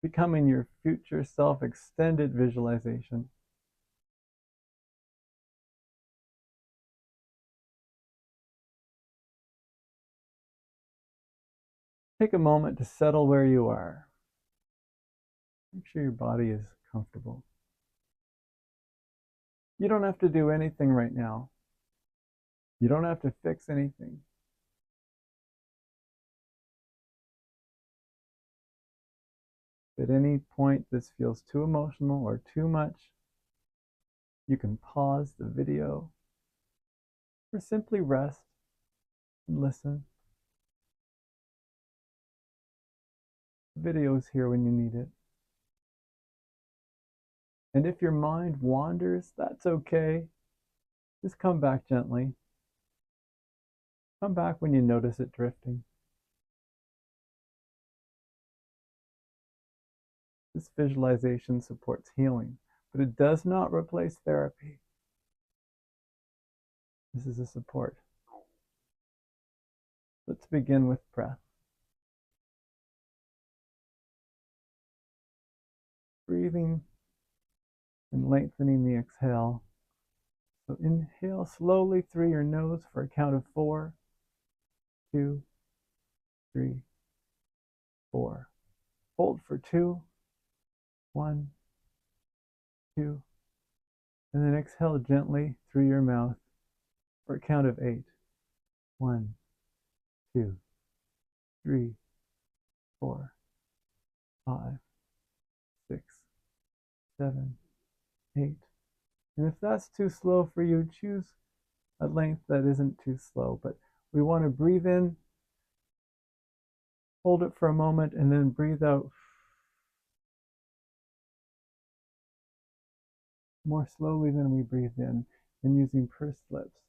becoming your future self extended visualization. Take a moment to settle where you are. Make sure your body is comfortable. You don't have to do anything right now. You don't have to fix anything. If at any point this feels too emotional or too much, you can pause the video or simply rest and listen. The video is here when you need it. And if your mind wanders, that's okay. Just come back gently. Come back when you notice it drifting. This visualization supports healing, but it does not replace therapy. This is a support. Let's begin with breath. Breathing and lengthening the exhale. So inhale slowly through your nose for a count of 4, 2, 3, 4. Hold for 2, 1, 2. And then exhale gently through your mouth for a count of 8. 1, 2, 3, 4, 5, 6, 7, 8. And if that's too slow for you, choose a length that isn't too slow. But we want to breathe in, hold it for a moment, and then breathe out more slowly than we breathe in, and using pursed lips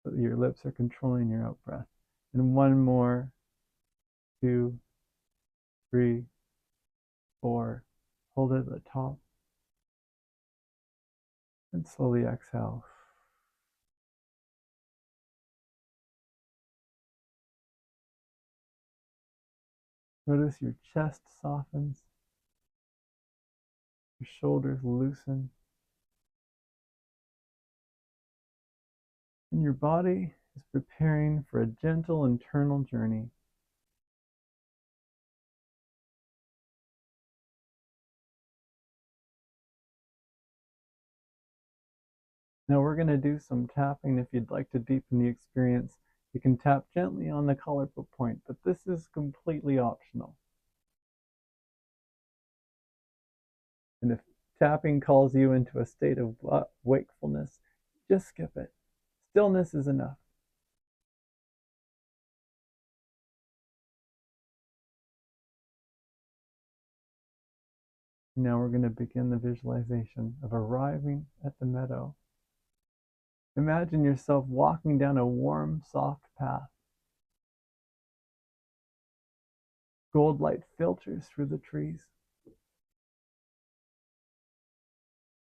so that your lips are controlling your out breath. And one more, 2, 3, 4. Hold it at the top. And slowly exhale. Notice your chest softens, your shoulders loosen, and your body is preparing for a gentle internal journey. Now we're going to do some tapping. If you'd like to deepen the experience, you can tap gently on the collarbone point, but this is completely optional. And if tapping calls you into a state of wakefulness, just skip it. Stillness is enough. Now we're going to begin the visualization of arriving at the meadow. Imagine yourself walking down a warm, soft path. Gold light filters through the trees.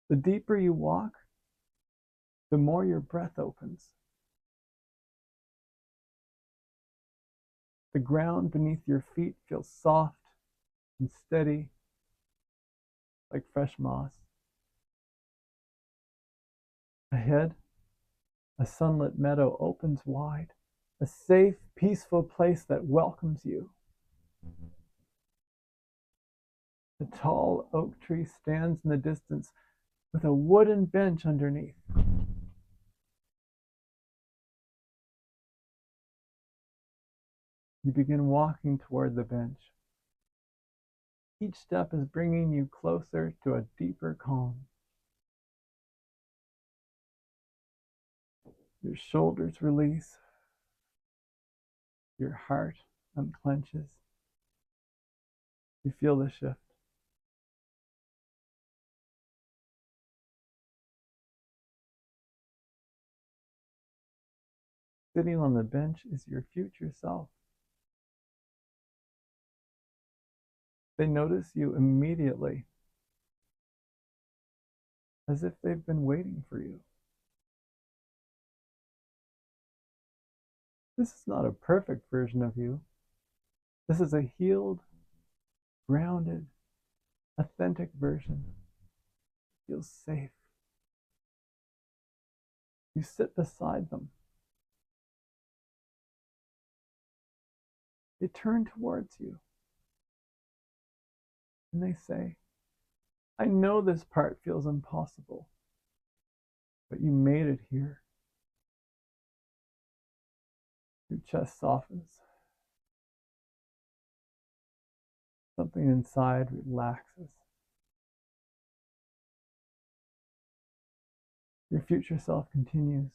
The deeper you walk, the more your breath opens. The ground beneath your feet feels soft and steady, like fresh moss. Ahead, a sunlit meadow opens wide, a safe, peaceful place that welcomes you. A tall oak tree stands in the distance with a wooden bench underneath. You begin walking toward the bench. Each step is bringing you closer to a deeper calm. Your shoulders release. Your heart unclenches. You feel the shift. Sitting on the bench is your future self. They notice you immediately, as if they've been waiting for you. This is not a perfect version of you. This is a healed, grounded, authentic version feels safe. You sit beside them. They turn towards you and they say, I know this part feels impossible, but you made it here. Your chest softens. Something inside relaxes. Your future self continues.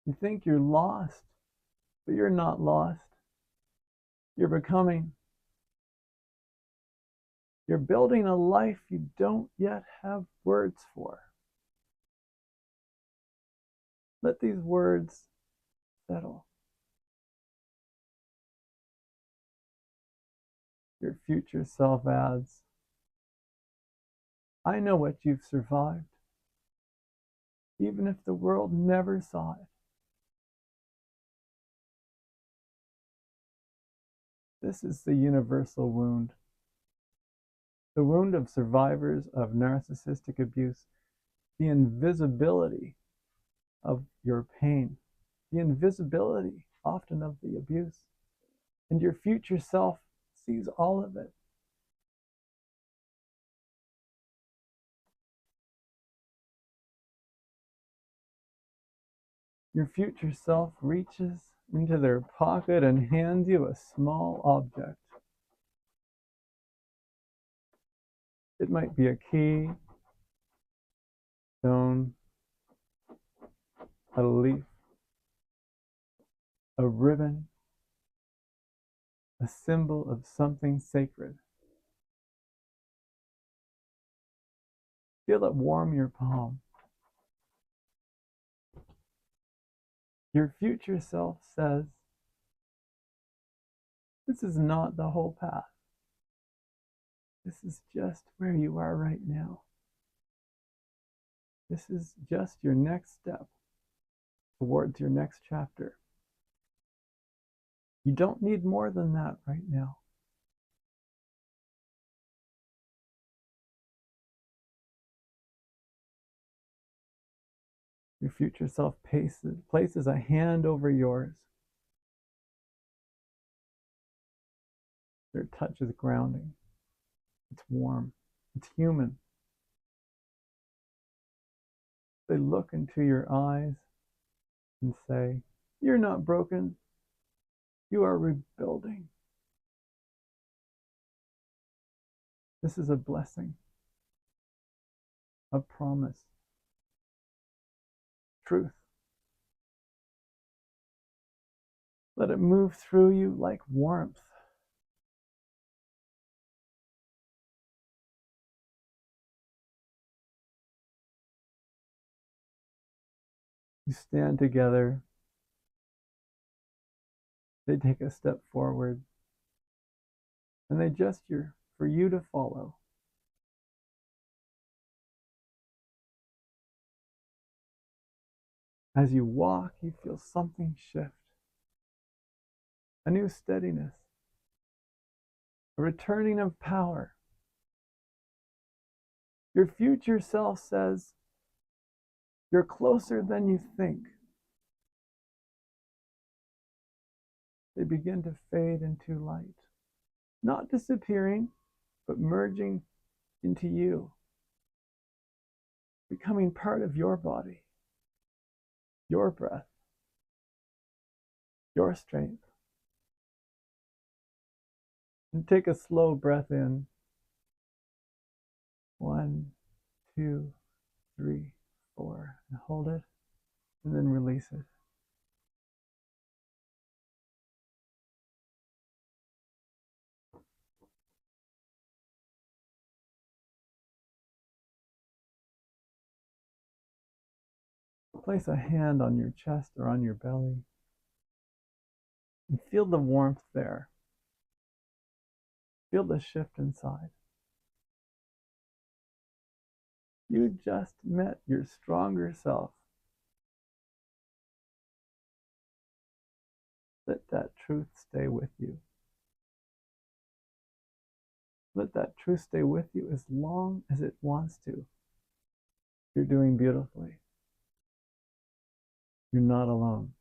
You think you're lost, but you're not lost. You're becoming. You're building a life you don't yet have words for. Let these words settle. Your future self adds, I know what you've survived, even if the world never saw it. This is the universal wound. The wound of survivors of narcissistic abuse, the invisibility of your pain, the invisibility often of the abuse, and your future self sees all of it. Your future self reaches into their pocket and hands you a small object. It might be a key, stone, a leaf, a ribbon, a symbol of something sacred. Feel it warm your palm. Your future self says, this is not the whole path. This is just where you are right now. This is just your next step towards your next chapter. You don't need more than that right now. Your future self places a hand over yours. Their touch is grounding. It's warm. It's human. They look into your eyes and say, you're not broken. You are rebuilding. This is a blessing, a promise, truth. Let it move through you like warmth. You stand together. They take a step forward, and they gesture for you to follow. As you walk, you feel something shift. A new steadiness, a returning of power. Your future self says, you're closer than you think. They begin to fade into light, not disappearing, but merging into you, becoming part of your body, your breath, your strength. And take a slow breath in. 1, 2, 3, 4. And hold it, and then release it. Place a hand on your chest or on your belly and feel the warmth there. Feel the shift inside. You just met your stronger self. Let that truth stay with you. Let that truth stay with you as long as it wants to. You're doing beautifully. You're not alone.